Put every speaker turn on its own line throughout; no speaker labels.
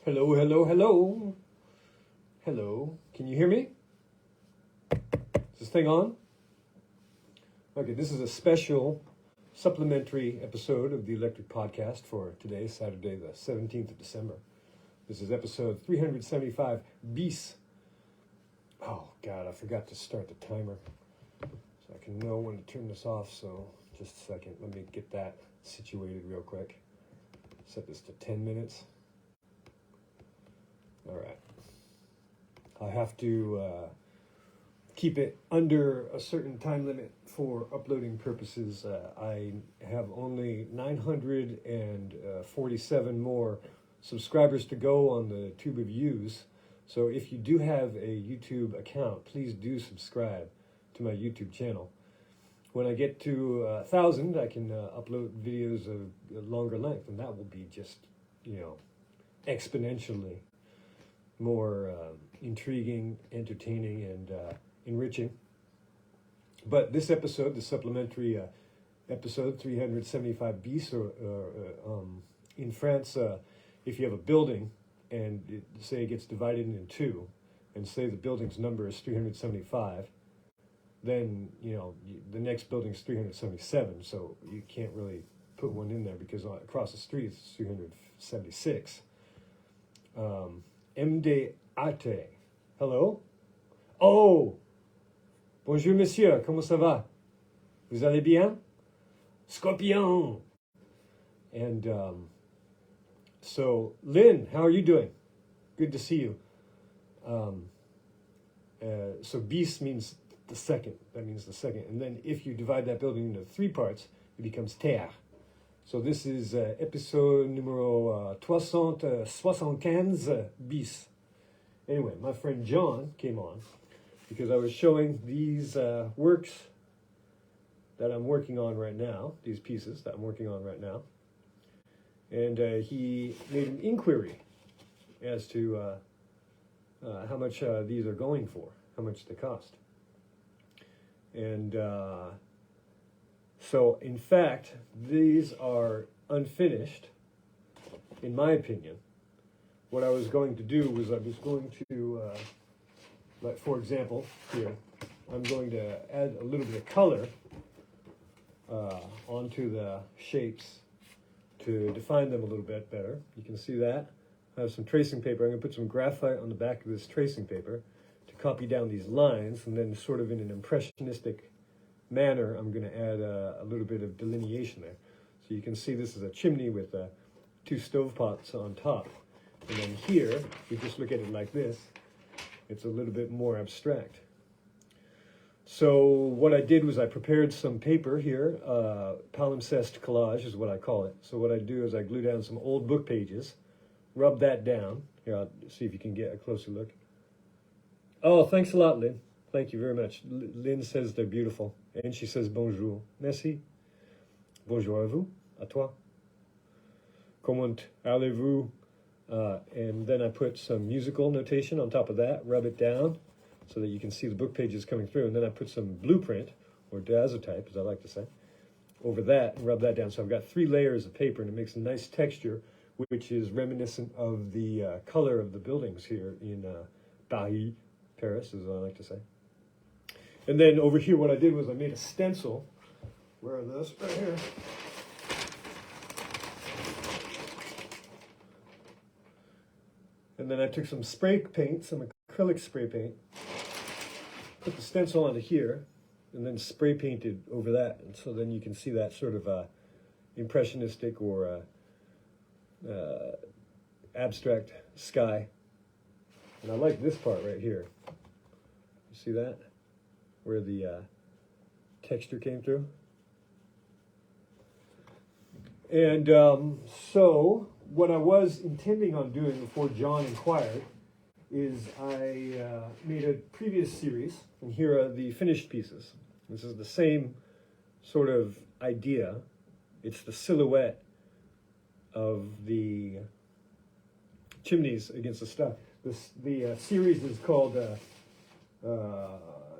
Hello, hello, hello. Hello. Can you hear me? Is this thing on? Okay, this is a special supplementary episode of the Electric Podcast for today, Saturday, the 17th of December. This is episode 375 bis. Oh, God, I forgot to start the timer. So I can know when to turn this off, so just a second. Let me get that situated real quick. Set this to 10 minutes. All right. I have to keep it under a certain time limit for uploading purposes. I have only 947 more subscribers to go on the tube of views. So if you do have a YouTube account, please do subscribe to my YouTube channel. When I get to 1,000, I can upload videos of longer length, and that will be just, exponentially more intriguing, entertaining, and enriching. But this episode, the supplementary episode 375 bis, in France, if you have a building and say it gets divided into two, and say the building's number is 375, then the next building's 377. So you can't really put one in there because across the street it's 376. MDAT. Hello? Oh! Bonjour, monsieur. Comment ça va? Vous allez bien? Scorpion! And so, Lynn, how are you doing? Good to see you. So, bis means the second. That means the second. And then if you divide that building into three parts, it becomes terre. So this is episode numero 375 bis. Anyway, my friend John came on because I was showing these works that I'm working on right now, these pieces that I'm working on right now. And he made an inquiry as to how much these are going for, how much they cost. And so, in fact, these are unfinished, in my opinion. What I was going to do was I was going to, like for example, here, I'm going to add a little bit of color onto the shapes to define them a little bit better. You can see that. I have some tracing paper. I'm going to put some graphite on the back of this tracing paper to copy down these lines, and then sort of in an impressionistic manner, I'm going to add a little bit of delineation there. So you can see this is a chimney with two stovepots on top. And then here, if you just look at it like this, it's a little bit more abstract. So what I did was I prepared some paper here. Palimpsest collage is what I call it. So what I do is I glue down some old book pages, rub that down. Here, I'll see if you can get a closer look. Oh, thanks a lot, Lynn. Thank you very much. Lynn says they're beautiful. And she says bonjour. Merci. Bonjour à vous. À toi. Comment allez-vous? And then I put some musical notation on top of that, rub it down so that you can see the book pages coming through. And then I put some blueprint, or daguerreotype, as I like to say, over that and rub that down. So I've got 3 layers of paper, and it makes a nice texture, which is reminiscent of the color of the buildings here in Paris, as I like to say. And then over here, what I did was I made a stencil. Where are those? Right here. And then I took some spray paint, some acrylic spray paint, put the stencil onto here, and then spray painted over that. And so then you can see that sort of impressionistic or abstract sky. And I like this part right here. You see that? Where the texture came through. And so what I was intending on doing before John inquired is I made a previous series, and here are the finished pieces. This is the same sort of idea. It's the silhouette of the chimneys against the stuff. The series is called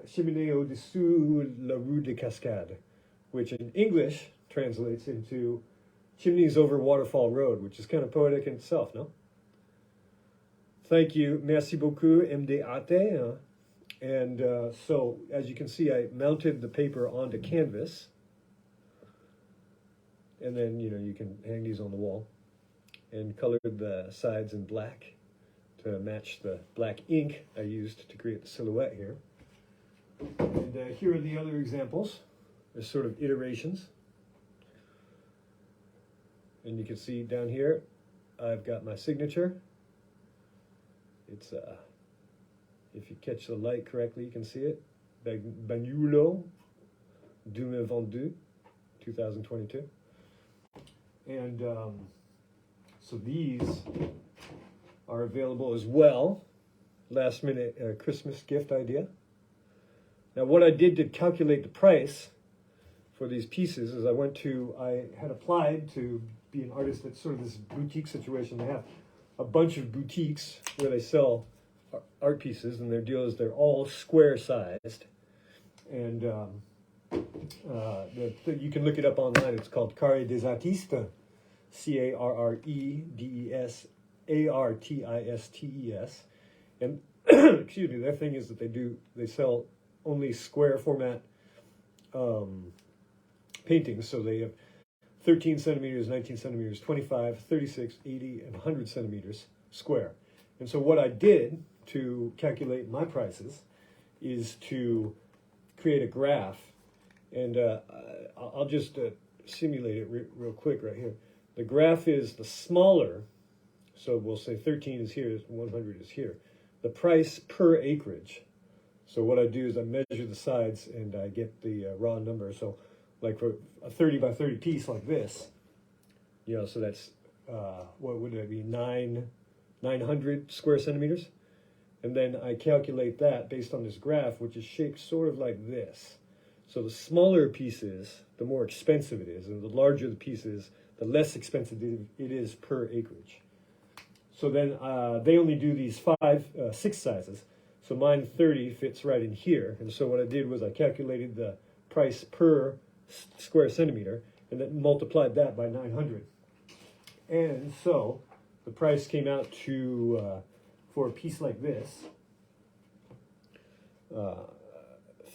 Cheminée au-dessous la rue des Cascades, which in English translates into Chimneys over Waterfall Road, which is kind of poetic in itself, no? Thank you. Merci beaucoup, MDAT. And so, as you can see, I mounted the paper onto canvas. And then, you can hang these on the wall. And colored the sides in black to match the black ink I used to create the silhouette here. And here are the other examples. There's sort of iterations. And you can see down here, I've got my signature. It's, if you catch the light correctly, you can see it. Bagnulo 2022, 2022. And so these are available as well. Last minute Christmas gift idea. Now what I did to calculate the price for these pieces is I had applied to be an artist at sort of this boutique situation. They have a bunch of boutiques where they sell art pieces, and their deal is they're all square sized. And you can look it up online. It's called Carré des Artistes, CARREDESARTISTES. And excuse me, their thing is that they sell only square format paintings. So they have 13 centimeters, 19 centimeters, 25, 36, 80, and 100 centimeters square. And so what I did to calculate my prices is to create a graph. And I'll just simulate it real quick right here. The graph is the smaller, so we'll say 13 is here, 100 is here. The price per acreage. So what I do is I measure the sides and I get the raw number. So like for a 30 by 30 piece like this, so that's, what would it be, 900 square centimeters? And then I calculate that based on this graph, which is shaped sort of like this. So the smaller pieces, the more expensive it is, and the larger the pieces, the less expensive it is per acreage. So then they only do these 6 sizes. So mine 30 fits right in here. And so what I did was I calculated the price per square centimeter and then multiplied that by 900. And so the price came out to, for a piece like this,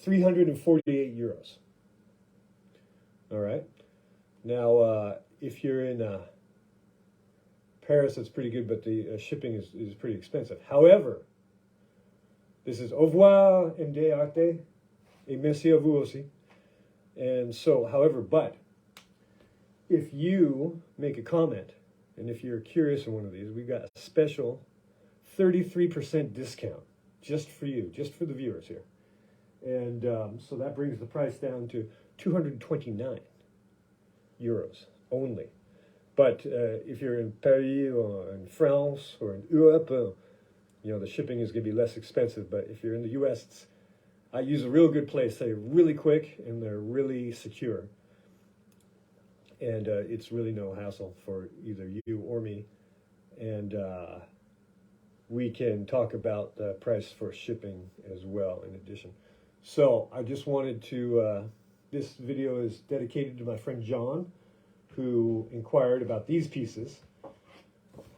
348 euros. All right. Now, if you're in Paris, that's pretty good, but the shipping is pretty expensive. However, this is au revoir, MD Arte, et merci à vous aussi. And so, however, but if you make a comment, and if you're curious in one of these, we've got a special 33% discount just for you, just for the viewers here. And so that brings the price down to 229 euros only. But if you're in Paris or in France or in Europe, the shipping is going to be less expensive. But if you're in the US, I use a real good place. They're really quick and they're really secure. And it's really no hassle for either you or me. And we can talk about the price for shipping as well in addition. So I just wanted to, this video is dedicated to my friend John, who inquired about these pieces.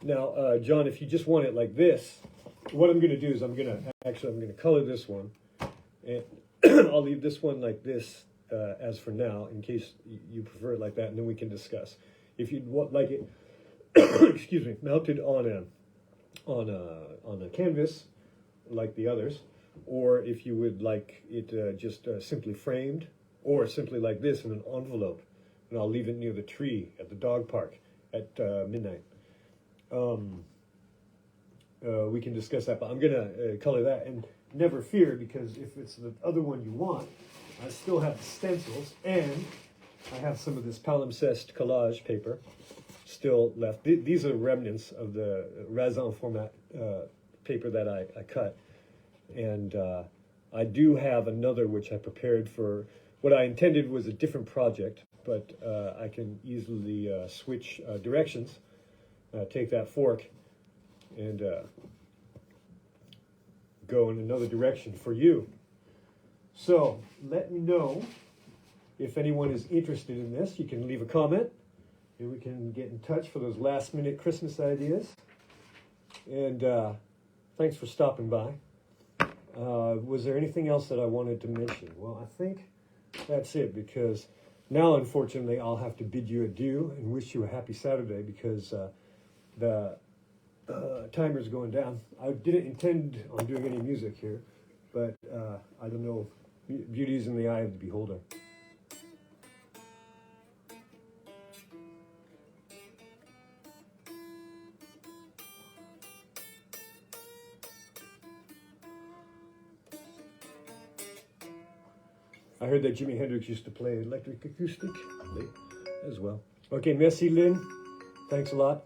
Now, John, if you just want it like this, what I'm going to do is I'm going to color this one, and I'll leave this one like this as for now, in case you prefer it like that, and then we can discuss. If you'd like it, excuse me, mounted on a canvas like the others, or if you would like it just simply framed, or simply like this in an envelope, and I'll leave it near the tree at the dog park at midnight. We can discuss that, but I'm going to color that. And never fear, because if it's the other one you want, I still have the stencils, and I have some of this Palimpsest collage paper still left. These are remnants of the Wherein format paper that I cut. And I do have another which I prepared for. What I intended was a different project, but I can easily switch directions, take that fork, and go in another direction for you. So let me know if anyone is interested in this. You can leave a comment, and we can get in touch for those last-minute Christmas ideas. And thanks for stopping by. Was there anything else that I wanted to mention? Well, I think that's it, because now, unfortunately, I'll have to bid you adieu and wish you a happy Saturday, because the timer's going down. I didn't intend on doing any music here, but I don't know. Beauty's in the eye of the beholder. I heard that Jimi Hendrix used to play electric acoustic as well. Okay, merci Lynn. Thanks a lot.